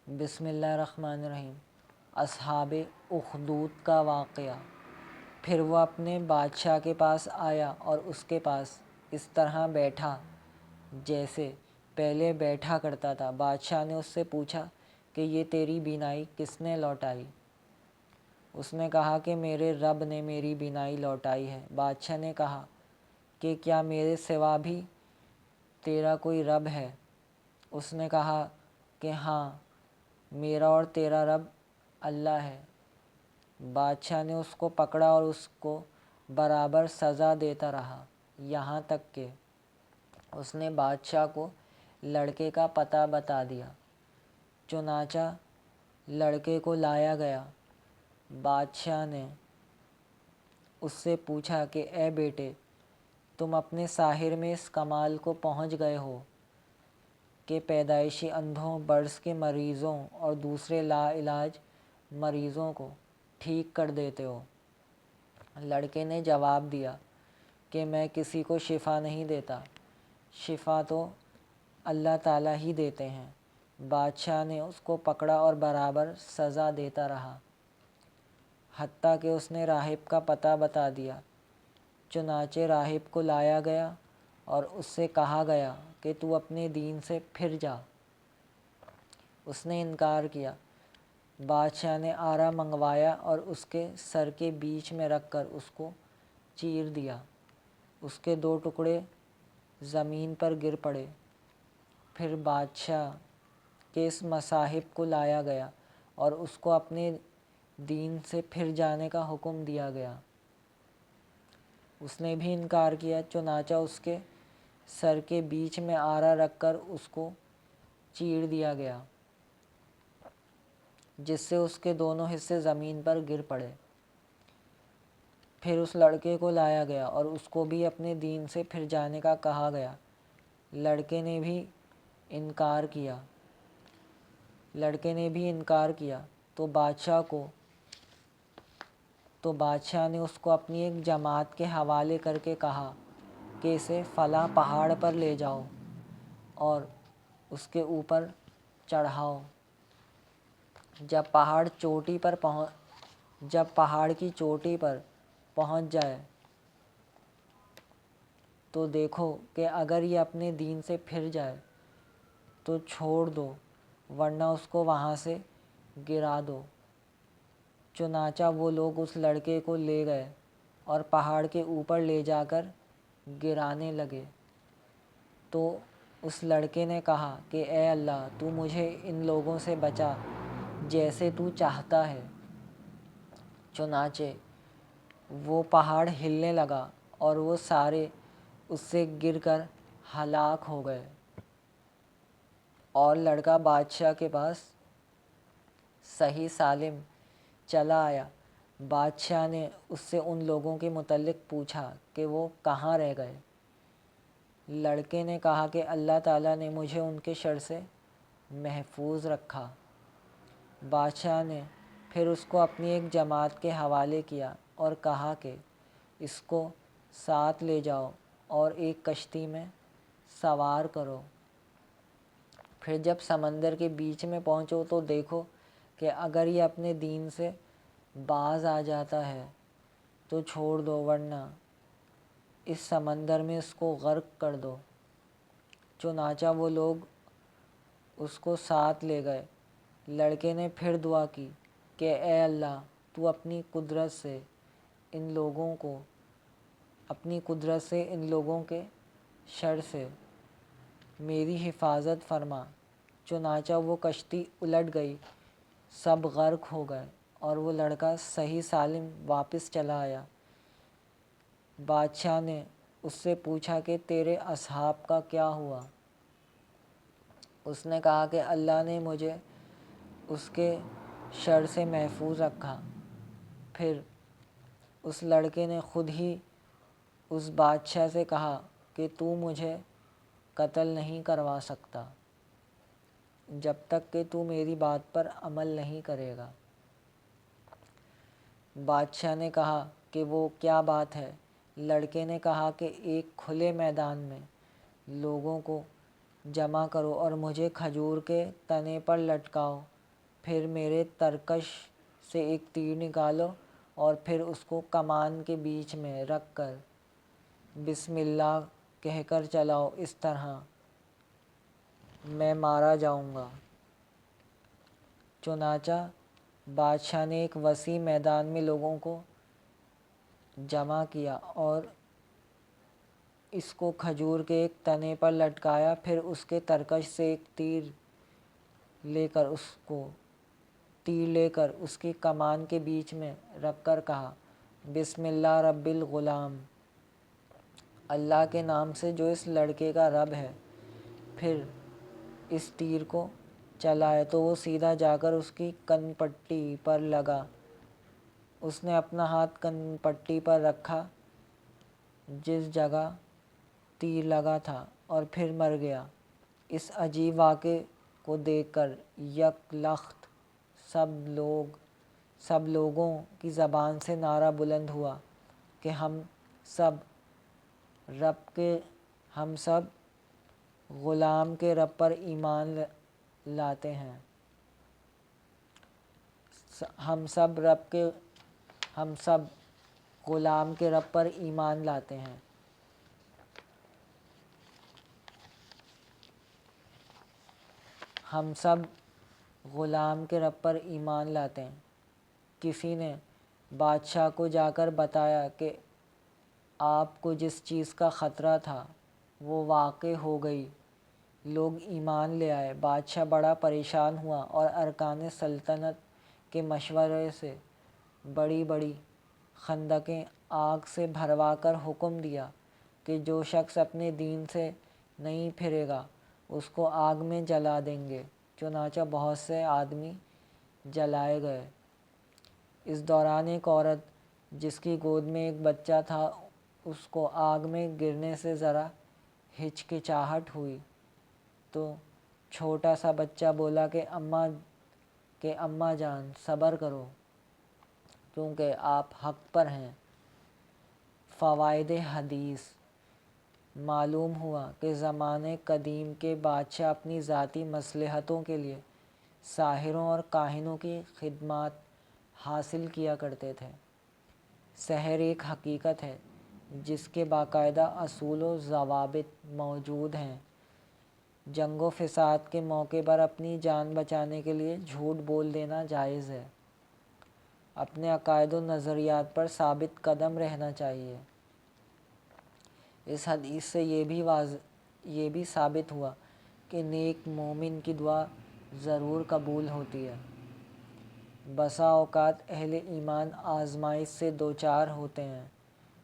بسم اللہ الرحمن الرحیم۔ اصحاب اخدود کا واقعہ۔ پھر وہ اپنے بادشاہ کے پاس آیا اور اس کے پاس اس طرح بیٹھا جیسے پہلے بیٹھا کرتا تھا۔ بادشاہ نے اس سے پوچھا کہ یہ تیری بینائی کس نے لوٹائی؟ اس نے کہا کہ میرے رب نے میری بینائی لوٹائی ہے۔ بادشاہ نے کہا کہ کیا میرے سوا بھی تیرا کوئی رب ہے؟ اس نے کہا کہ ہاں، میرا اور تیرا رب اللہ ہے۔ بادشاہ نے اس کو پکڑا اور اس کو برابر سزا دیتا رہا، یہاں تک کہ اس نے بادشاہ کو لڑکے کا پتہ بتا دیا۔ چنانچہ لڑکے کو لایا گیا۔ بادشاہ نے اس سے پوچھا کہ اے بیٹے، تم اپنے ساحر میں اس کمال کو پہنچ گئے ہو کہ پیدائشی اندھوں، برس کے مریضوں اور دوسرے لا علاج مریضوں کو ٹھیک کر دیتے ہو؟ لڑکے نے جواب دیا کہ میں کسی کو شفا نہیں دیتا، شفا تو اللہ تعالیٰ ہی دیتے ہیں۔ بادشاہ نے اس کو پکڑا اور برابر سزا دیتا رہا، حتیٰ کہ اس نے راہب کا پتہ بتا دیا۔ چنانچہ راہب کو لایا گیا اور اس سے کہا گیا کہ تو اپنے دین سے پھر جا۔ اس نے انکار کیا۔ بادشاہ نے آرا منگوایا اور اس کے سر کے بیچ میں رکھ کر اس کو چیر دیا۔ اس کے 2 ٹکڑے زمین پر گر پڑے۔ پھر بادشاہ کے اس مصاحب کو لایا گیا اور اس کو اپنے دین سے پھر جانے کا حکم دیا گیا۔ اس نے بھی انکار کیا۔ چنانچہ اس کے سر کے بیچ میں آرا رکھ کر اس کو چیر دیا گیا، جس سے اس کے دونوں حصے زمین پر گر پڑے۔ پھر اس لڑکے کو لایا گیا اور اس کو بھی اپنے دین سے پھر جانے کا کہا گیا۔ لڑکے نے بھی انکار کیا تو بادشاہ نے اس کو اپنی ایک جماعت کے حوالے کر کے کہا کہ اسے فلاں پہاڑ پر لے جاؤ اور اس کے اوپر چڑھاؤ۔ جب پہاڑ کی چوٹی پر پہنچ جائے تو دیکھو کہ اگر یہ اپنے دین سے پھر جائے تو چھوڑ دو، ورنہ اس کو وہاں سے گرا دو۔ چنانچہ وہ لوگ اس لڑکے کو لے گئے اور پہاڑ کے اوپر لے جا کر گرانے لگے۔ تو اس لڑکے نے کہا کہ اے اللہ، تو مجھے ان لوگوں سے بچا جیسے تو چاہتا ہے۔ چنانچہ وہ پہاڑ ہلنے لگا اور وہ سارے اس سے گر کر ہلاک ہو گئے، اور لڑکا بادشاہ کے پاس صحیح سالم چلا آیا۔ بادشاہ نے اس سے ان لوگوں کے متعلق پوچھا کہ وہ کہاں رہ گئے۔ لڑکے نے کہا کہ اللہ تعالیٰ نے مجھے ان کے شر سے محفوظ رکھا۔ بادشاہ نے پھر اس کو اپنی ایک جماعت کے حوالے کیا اور کہا کہ اس کو ساتھ لے جاؤ اور ایک کشتی میں سوار کرو۔ پھر جب سمندر کے بیچ میں پہنچو تو دیکھو کہ اگر یہ اپنے دین سے باز آ جاتا ہے تو چھوڑ دو، ورنہ اس سمندر میں اس کو غرق کر دو۔ چنانچہ وہ لوگ اس کو ساتھ لے گئے۔ لڑکے نے پھر دعا کی کہ اے اللہ، تو اپنی قدرت سے ان لوگوں کے شر سے میری حفاظت فرما۔ چنانچہ وہ کشتی الٹ گئی، سب غرق ہو گئے اور وہ لڑکا صحیح سالم واپس چلا آیا۔ بادشاہ نے اس سے پوچھا کہ تیرے اصحاب کا کیا ہوا؟ اس نے کہا کہ اللہ نے مجھے اس کے شر سے محفوظ رکھا۔ پھر اس لڑکے نے خود ہی اس بادشاہ سے کہا کہ تو مجھے قتل نہیں کروا سکتا جب تک کہ تو میری بات پر عمل نہیں کرے گا۔ بادشاہ نے کہا کہ وہ کیا بات ہے؟ لڑکے نے کہا کہ ایک کھلے میدان میں لوگوں کو جمع کرو اور مجھے کھجور کے تنے پر لٹکاؤ پھر میرے ترکش سے ایک تیر نکالو اور پھر اس کو کمان کے بیچ میں رکھ کر بسم اللہ کہہ کر چلاؤ، اس طرح میں مارا جاؤں گا۔ چنانچہ بادشاہ نے ایک وسیع میدان میں لوگوں کو جمع کیا اور اس کو کھجور کے ایک تنے پر لٹکایا، پھر اس کے ترکش سے ایک تیر لے کر اس کی کمان کے بیچ میں رکھ کر کہا، بسم اللہ رب الغلام، اللہ کے نام سے جو اس لڑکے کا رب ہے۔ پھر اس تیر کو چلائے تو وہ سیدھا جا کر اس کی کن پٹی پر لگا۔ اس نے اپنا ہاتھ کن پٹی پر رکھا جس جگہ تیر لگا تھا اور پھر مر گیا۔ اس عجیب واقعے کو دیکھ کر یک لخت سب لوگوں کی زبان سے نعرہ بلند ہوا کہ ہم سب غلام کے رب پر ایمان لاتے ہیں۔ ہم سب غلام کے رب پر ایمان لاتے ہیں۔ ہم سب غلام کے رب پر ایمان لاتے ہیں۔ کسی نے بادشاہ کو جا کر بتایا کہ آپ کو جس چیز کا خطرہ تھا وہ واقع ہو گئی، لوگ ایمان لے آئے۔ بادشاہ بڑا پریشان ہوا اور ارکان سلطنت کے مشورے سے بڑی بڑی خندقیں آگ سے بھروا کر حکم دیا کہ جو شخص اپنے دین سے نہیں پھرے گا اس کو آگ میں جلا دیں گے۔ چنانچہ بہت سے آدمی جلائے گئے۔ اس دوران ایک عورت جس کی گود میں ایک بچہ تھا، اس کو آگ میں گرنے سے ذرا ہچکچاہٹ ہوئی تو چھوٹا سا بچہ بولا کہ اماں جان صبر کرو کیونکہ آپ حق پر ہیں۔ فوائد حدیث: معلوم ہوا کہ زمانے قدیم کے بادشاہ اپنی ذاتی مصلحتوں کے لیے ساحروں اور کاہنوں کی خدمات حاصل کیا کرتے تھے۔ سحر ایک حقیقت ہے جس کے باقاعدہ اصول و ضوابط موجود ہیں۔ جنگ و فساد کے موقع پر اپنی جان بچانے کے لیے جھوٹ بول دینا جائز ہے۔ اپنے عقائد و نظریات پر ثابت قدم رہنا چاہیے۔ اس حدیث سے یہ بھی ثابت ہوا کہ نیک مومن کی دعا ضرور قبول ہوتی ہے۔ بسا اوقات اہل ایمان آزمائش سے دوچار ہوتے ہیں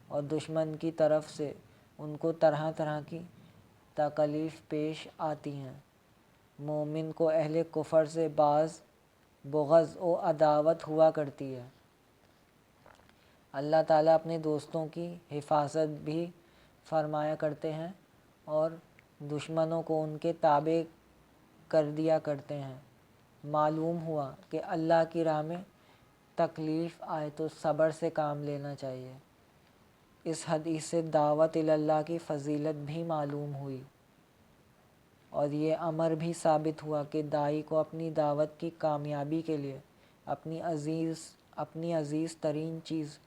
اور دشمن کی طرف سے ان کو طرح طرح کی تکالیف پیش آتی ہیں۔ مومن کو اہل کفر سے بعض بغض و عداوت ہوا کرتی ہے۔ اللہ تعالیٰ اپنے دوستوں کی حفاظت بھی فرمایا کرتے ہیں اور دشمنوں کو ان کے تابع کر دیا کرتے ہیں۔ معلوم ہوا کہ اللہ کی راہ میں تکلیف آئے تو صبر سے کام لینا چاہیے۔ اس حدیث سے دعوت اللہ کی فضیلت بھی معلوم ہوئی اور یہ امر بھی ثابت ہوا کہ داعی کو اپنی دعوت کی کامیابی کے لیے اپنی عزیز ترین چیز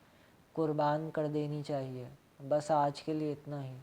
قربان کر دینی چاہیے۔ بس آج کے لیے اتنا ہی۔